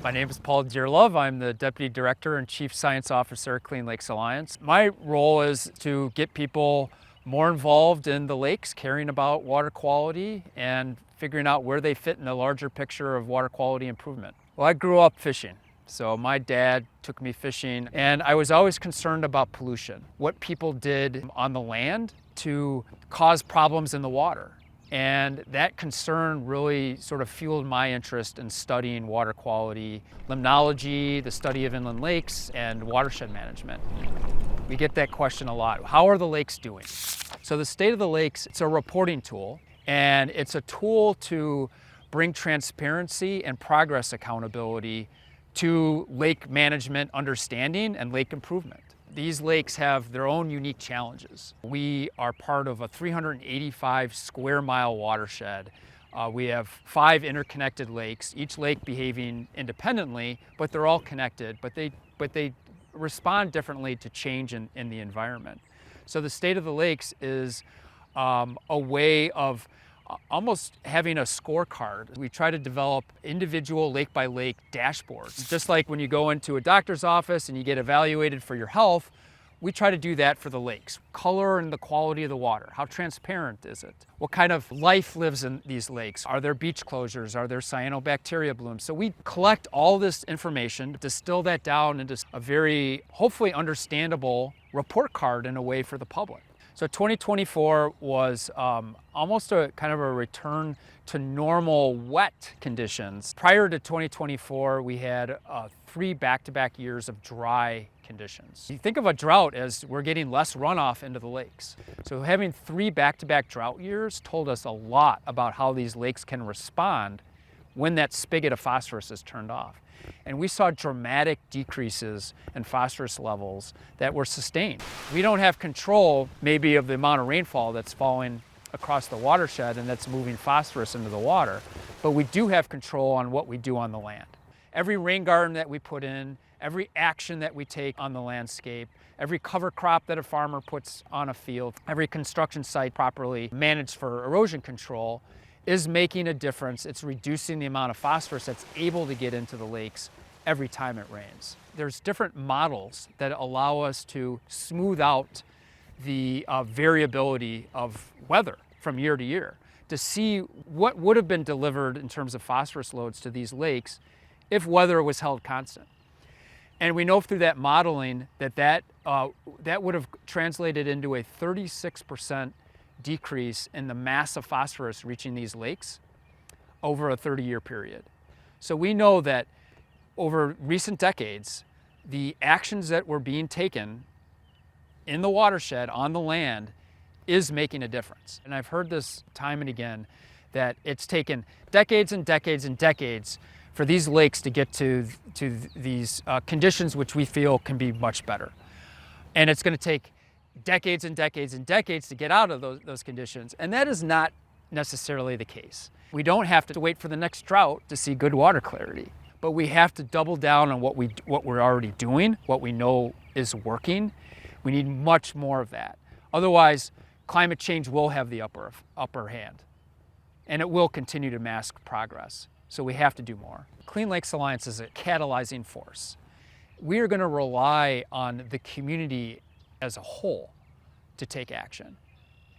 My name is Paul Dearlove. I'm the Deputy Director and Chief Science Officer at Clean Lakes Alliance. My role is to get people more involved in the lakes, caring about water quality and figuring out where they fit in the larger picture of water quality improvement. Well, I grew up fishing. So my dad took me fishing, and I was always concerned about pollution, what people did on the land to cause problems in the water. And that concern really sort of fueled my interest in studying water quality, limnology, the study of inland lakes, and watershed management. We get that question a lot. How are the lakes doing? So the state of the lakes, it's a reporting tool, and it's a tool to bring transparency and progress accountability to lake management understanding and lake improvement. These lakes have their own unique challenges. We are part of a 385 square mile watershed. We have 5 interconnected lakes, each lake behaving independently, but they're all connected, but they respond differently to change in the environment. So the state of the lakes is a way of almost having a scorecard. We try to develop individual lake by lake dashboards. Just like when you go into a doctor's office and you get evaluated for your health, we try to do that for the lakes. Color and the quality of the water. How transparent is it? What kind of life lives in these lakes? Are there beach closures? Are there cyanobacteria blooms? So we collect all this information, distill that down into a very, hopefully understandable report card in a way for the public. So 2024 was almost a kind of a return to normal wet conditions. Prior to 2024, we had 3 back-to-back years of dry conditions. You think of a drought as we're getting less runoff into the lakes. So having 3 back-to-back drought years told us a lot about how these lakes can respond when that spigot of phosphorus is turned off. And we saw dramatic decreases in phosphorus levels that were sustained. We don't have control maybe of the amount of rainfall that's falling across the watershed and that's moving phosphorus into the water, but we do have control on what we do on the land. Every rain garden that we put in, every action that we take on the landscape, every cover crop that a farmer puts on a field, every construction site properly managed for erosion control is making a difference. It's reducing the amount of phosphorus that's able to get into the lakes every time it rains. There's different models that allow us to smooth out the variability of weather from year to year to see what would have been delivered in terms of phosphorus loads to these lakes if weather was held constant. And we know through that modeling that would have translated into a 36% decrease in the mass of phosphorus reaching these lakes over a 30-year period. So we know that over recent decades, the actions that were being taken in the watershed, on the land, is making a difference. And I've heard this time and again, that it's taken decades and decades and decades for these lakes to get to these conditions which we feel can be much better. And it's going to take decades and decades and decades to get out of those conditions. And that is not necessarily the case. We don't have to wait for the next drought to see good water clarity, but we have to double down on what we're already doing, what we know is working. We need much more of that. Otherwise, climate change will have the upper hand, and it will continue to mask progress. So we have to do more. Clean Lakes Alliance is a catalyzing force. We are going to rely on the community as a whole to take action.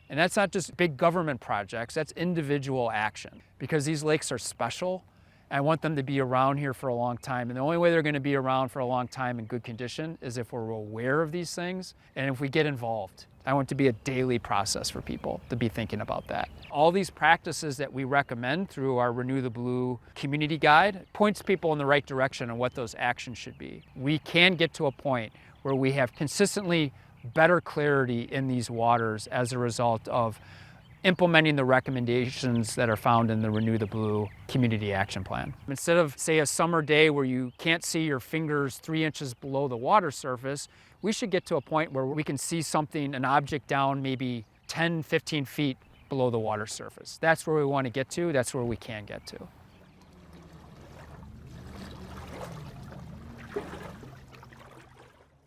And that's not just big government projects, that's individual action. Because these lakes are special, I want them to be around here for a long time. And the only way they're going to be around for a long time in good condition is if we're aware of these things and if we get involved. I want it to be a daily process for people to be thinking about that. All these practices that we recommend through our Renew the Blue community guide points people in the right direction on what those actions should be. We can get to a point where we have consistently better clarity in these waters as a result of implementing the recommendations that are found in the Renew the Blue Community Action Plan. Instead of, say, a summer day where you can't see your fingers 3 inches below the water surface, we should get to a point where we can see something, an object down maybe 10, 15 feet below the water surface. That's where we want to get to, that's where we can get to.